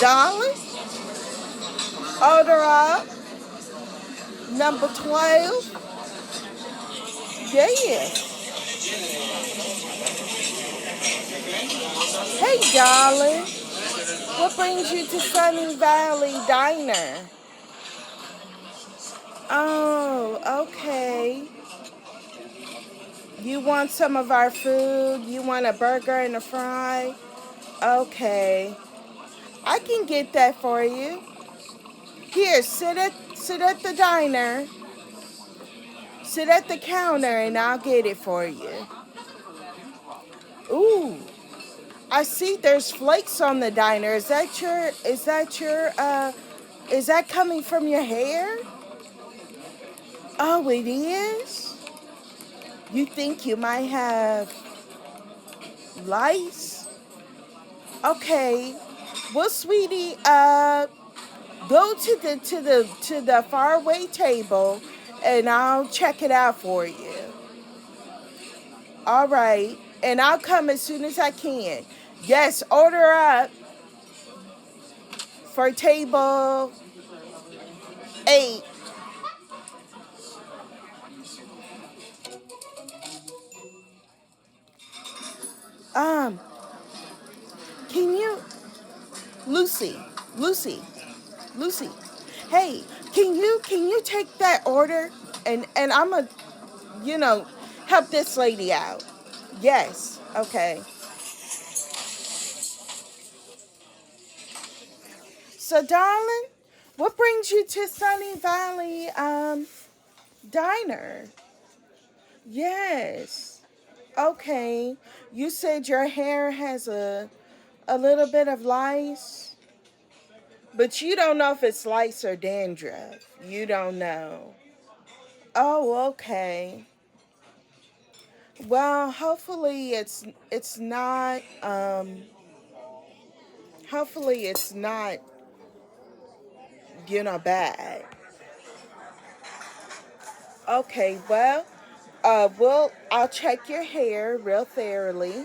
Darling, order up number 12. Yes. Hey, darling. What brings you to Sunny Valley Diner? Oh, okay. You want some of our food? You want a burger and a fry? Okay. I can get that for you. Here, sit at the diner. Sit at the counter and I'll get it for you. Ooh, I see there's flakes on the diner. Is that coming from your hair? Oh, it is? You think you might have lice? Okay. Well, sweetie, go to the faraway table and I'll check it out for you. All right. And I'll come as soon as I can. Yes, order up for table 8. Um, can you, Lucy, Lucy, Lucy, hey, can you take that order and I'm gonna, you know, help this lady out. Yes, okay. So, darling, what brings you to Sunny Valley Diner? Yes. Okay. You said your hair has a little bit of lice, but you don't know if it's lice or dandruff. You don't know. Oh, okay. Well, hopefully it's not hopefully it's not, bad. Okay, I'll check your hair real thoroughly.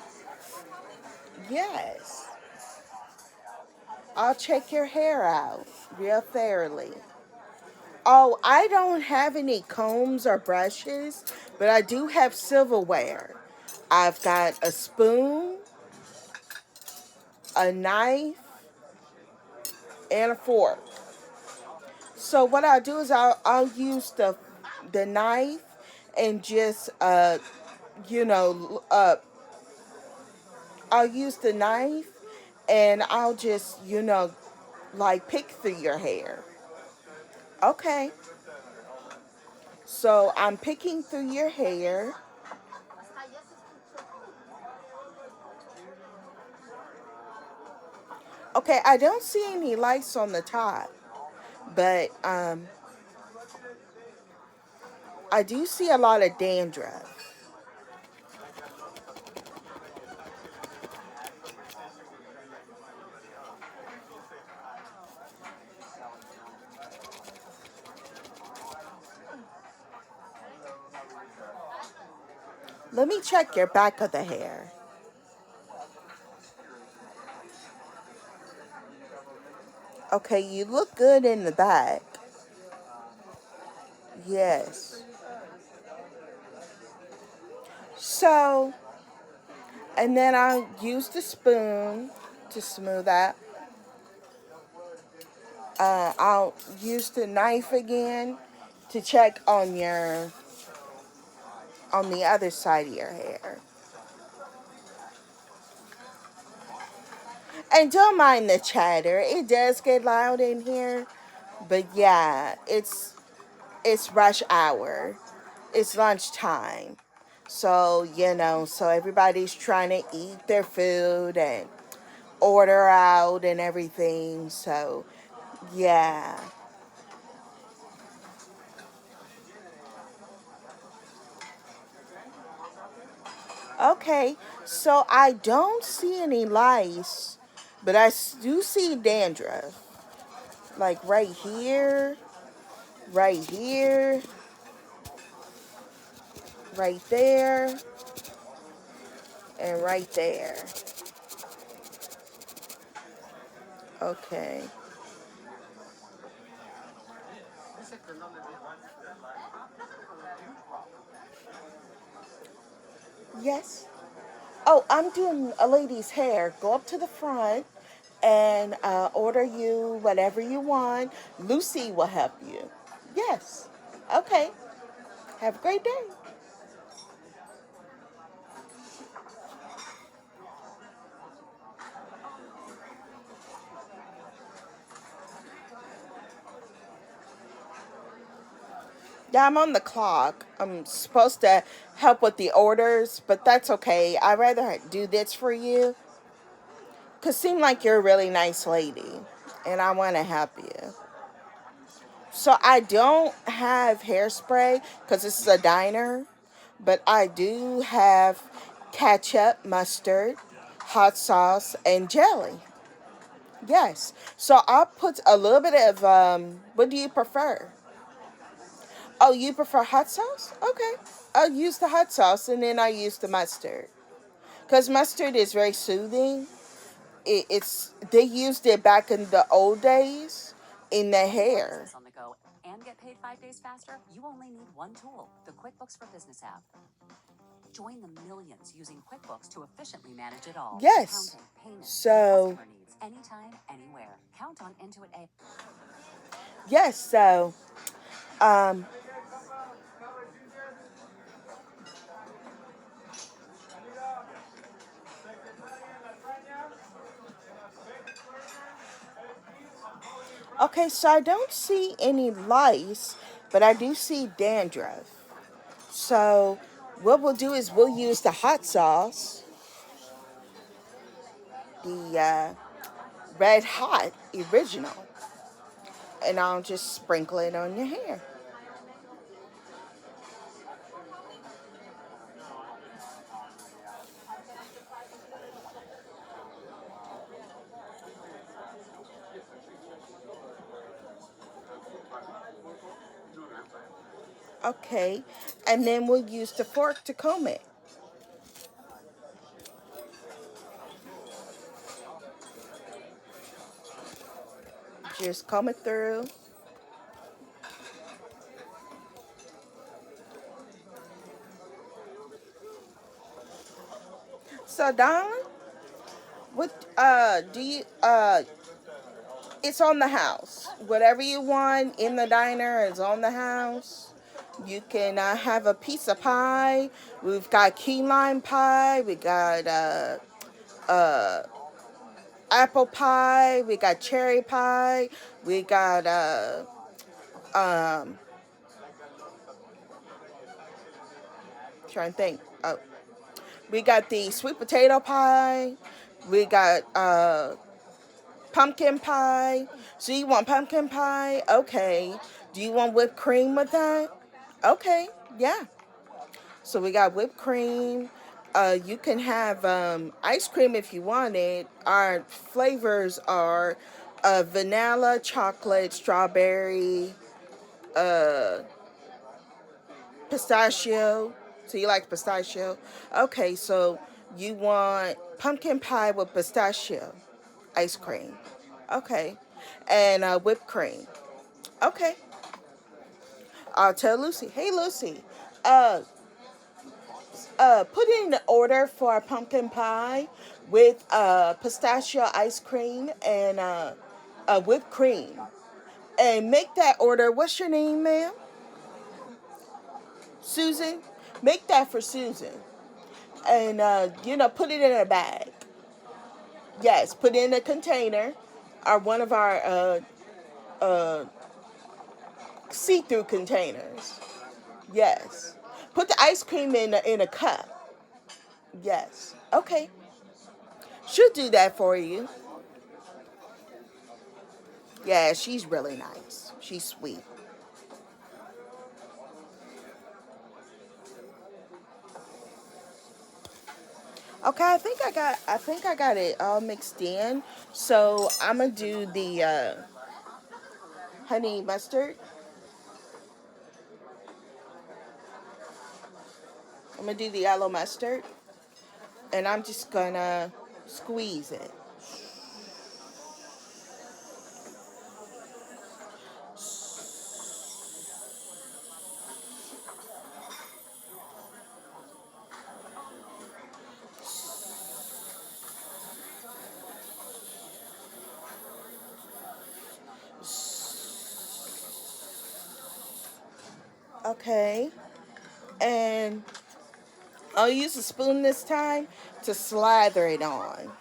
Yes. I'll check your hair out real thoroughly. Oh, I don't have any combs or brushes, but I do have silverware. I've got a spoon, a knife, and a fork. So what I'll do is I'll use the knife and just you know I'll use the knife and I'll just like pick through your hair. Okay. So I'm picking through your hair. Okay, I don't see any lice on the top, but I do see a lot of dandruff. Let me check your back of the hair. Okay, you look good in the back. Yes. So, and then I'll use the spoon to smooth that. I'll use the knife again to check on the other side of your hair. And don't mind the chatter. It does get loud in here, but yeah, it's rush hour. It's lunchtime. So, so everybody's trying to eat their food and order out and everything. So, yeah. Okay. So I don't see any lice, but do see dandruff. Like right here, right there, and right there. Okay. Yes. Oh, I'm doing a lady's hair. Go up to the front and order you whatever you want. Lucy will help you. Yes. Okay. Have a great day. Yeah, I'm on the clock. I'm supposed to help with the orders, but that's okay. I'd rather do this for you because seem like you're a really nice lady and I want to help you. So I don't have hairspray because this is a diner, but I do have ketchup, mustard, hot sauce, and jelly. Yes. So I'll put a little bit of what do you prefer? Oh, you prefer hot sauce? Okay. I'll use the hot sauce and then I use the mustard. Because mustard is very soothing. It's they used it back in the old days in the hair. On the go and get paid 5 days faster, you only need one tool, the QuickBooks for Business app. Join the millions using QuickBooks to efficiently manage it all. Yes. Accounting, payments, So, customer needs, anytime, anywhere. Count on Intuit A. yes. So, um, okay. So I don't see any lice, but I do see dandruff. So, what we'll do is we'll use the hot sauce, the red hot original, and I'll just sprinkle it on your hair. Okay. And then we'll use the fork to comb it. Just comb it through. So, darling, what do you it's on the house. Whatever you want in the diner is on the house. You can have a piece of pie. We've got key lime pie. We got uh, apple pie. We got cherry pie. We got um, trying to think. We got the sweet potato pie. We got pumpkin pie. So you want pumpkin pie? Okay. Do you want whipped cream with that? Okay. Yeah. So we got whipped cream. You can have ice cream if you want it. Our flavors are vanilla, chocolate, strawberry, uh, pistachio. So you like pistachio? Okay, so you want pumpkin pie with pistachio ice cream. Okay. And whipped cream. Okay. I'll tell Lucy. Hey, Lucy. Uh, put in the order for a pumpkin pie with pistachio ice cream and whipped cream. And make that order. What's your name, ma'am? Susan. Make that for Susan. And, put it in a bag. Yes, put it in a container or one of our uh, see through containers. Yes. Put the ice cream in a cup. Yes. Okay. She'll do that for you. Yeah, she's really nice. She's sweet. Okay, I think I got it all mixed in. So I'm gonna do the honey mustard. I'm gonna do the yellow mustard, and I'm just gonna squeeze it. Okay. And I'll use a spoon this time to slather it on.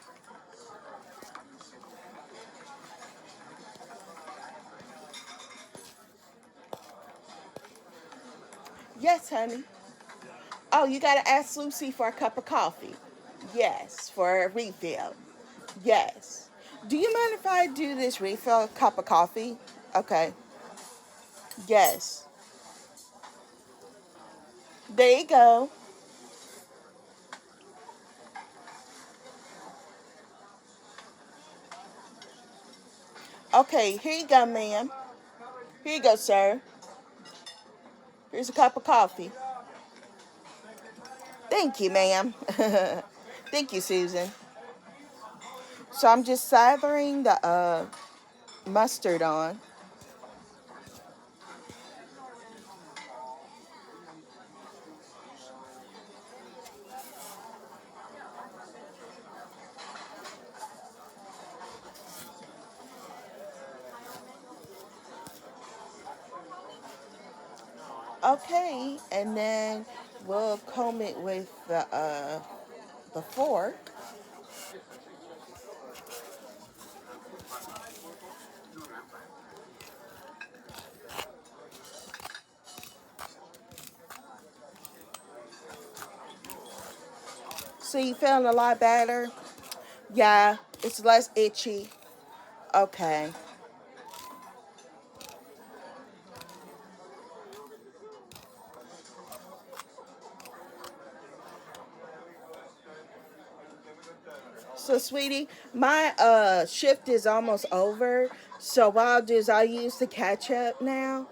Yes, honey. Oh, you gotta ask Lucy for a cup of coffee. Yes, for a refill. Yes. Do you mind if I do this refill cup of coffee? Okay. Yes. There you go. Okay, here you go, ma'am. Here you go, sir. Here's a cup of coffee. Thank you, ma'am. Thank you, Susan. So I'm just slathering the mustard on. Okay, and then we'll comb it with the fork. So you feeling a lot better? Yeah, it's less itchy. Okay. So, sweetie, my shift is almost over. So what I'll do is I'll use the ketchup now,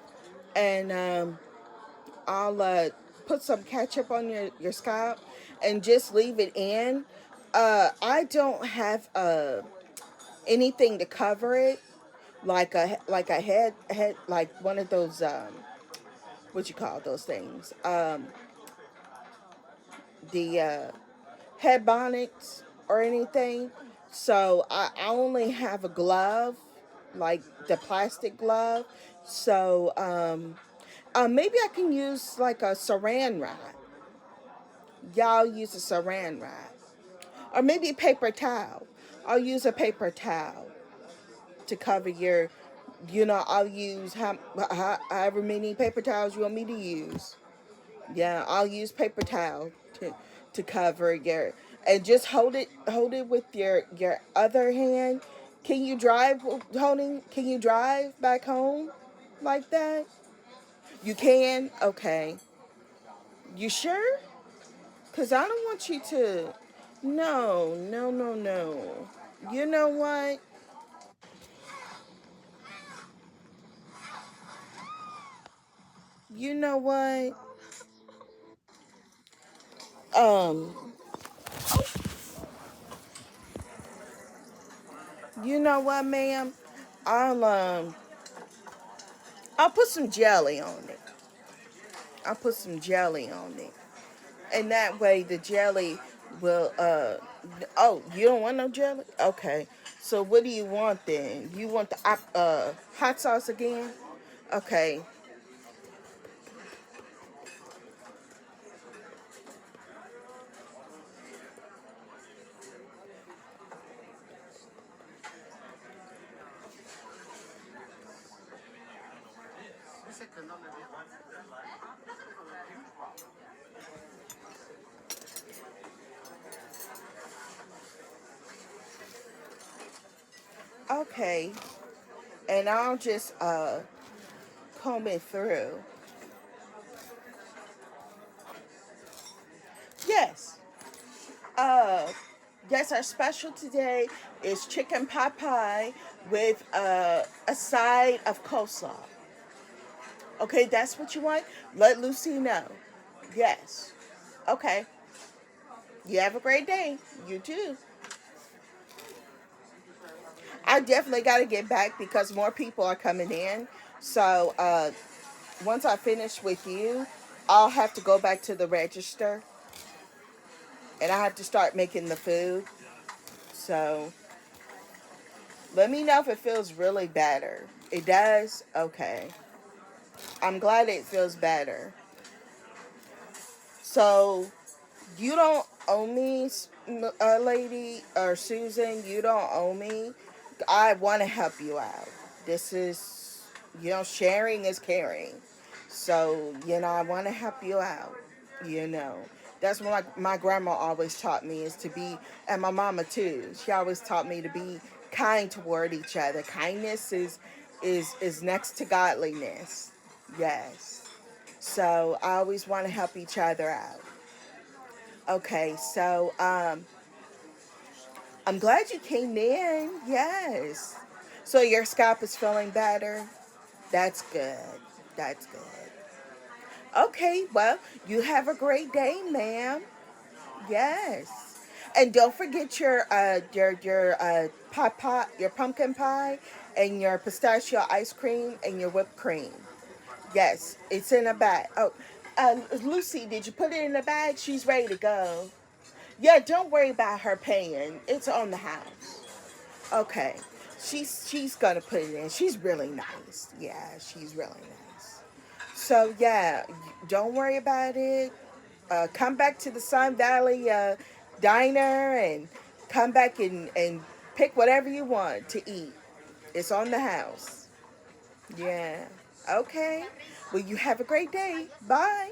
and I'll put some ketchup on your scalp, and just leave it in. I don't have anything to cover it, like a head like one of those what you call those things, the head bonnets or anything. So I only have a glove, like the plastic glove. So maybe I can use like a saran wrap. Y'all use a saran wrap, or maybe a paper towel. I'll use a paper towel to cover your. I'll use however many paper towels you want me to use. Yeah, I'll use paper towel to cover your, and just hold it with your other hand. Can you drive holding? Can you drive back home like that? You can. Okay. You sure? Cause I don't want you to. No, no, no, no. You know what? You know what? Um, you know what, ma'am? I'll um, I'll put some jelly on it. I'll put some jelly on it, and that way the jelly will oh, you don't want no jelly? Okay. So what do you want then? You want the hot sauce again? Okay. Okay. And I'll just comb it through. Yes. Uh yes, our special today is chicken pot pie with a side of coleslaw. Okay, that's what you want? Let Lucy know. Yes. Okay. You have a great day. You too. I definitely got to get back because more people are coming in. So once I finish with you, I'll have to go back to the register and I have to start making the food. So let me know if it feels really better. It does? Okay. I'm glad it feels better. So you don't owe me, lady or Susan. You don't owe me. I want to help you out. This is, sharing is caring. So, I want to help you out. You know, that's what my grandma always taught me is to be, and my mama too. She always taught me to be kind toward each other. Kindness is next to godliness. Yes. So I always want to help each other out. Okay, so I'm glad you came in. Yes. So your scalp is feeling better. That's good. That's good. Okay, well, you have a great day, ma'am. Yes. And don't forget your pot pot, your pumpkin pie, and your pistachio ice cream and your whipped cream. Yes, it's in a bag. Oh, Lucy, did you put it in a bag? She's ready to go. Yeah, don't worry about her paying. It's on the house. Okay. She's gonna put it in. She's really nice. Yeah, she's really nice. So yeah, don't worry about it. Come back to the Sun Valley diner and come back and pick whatever you want to eat. It's on the house. Yeah. Okay. Well, you have a great day. Bye.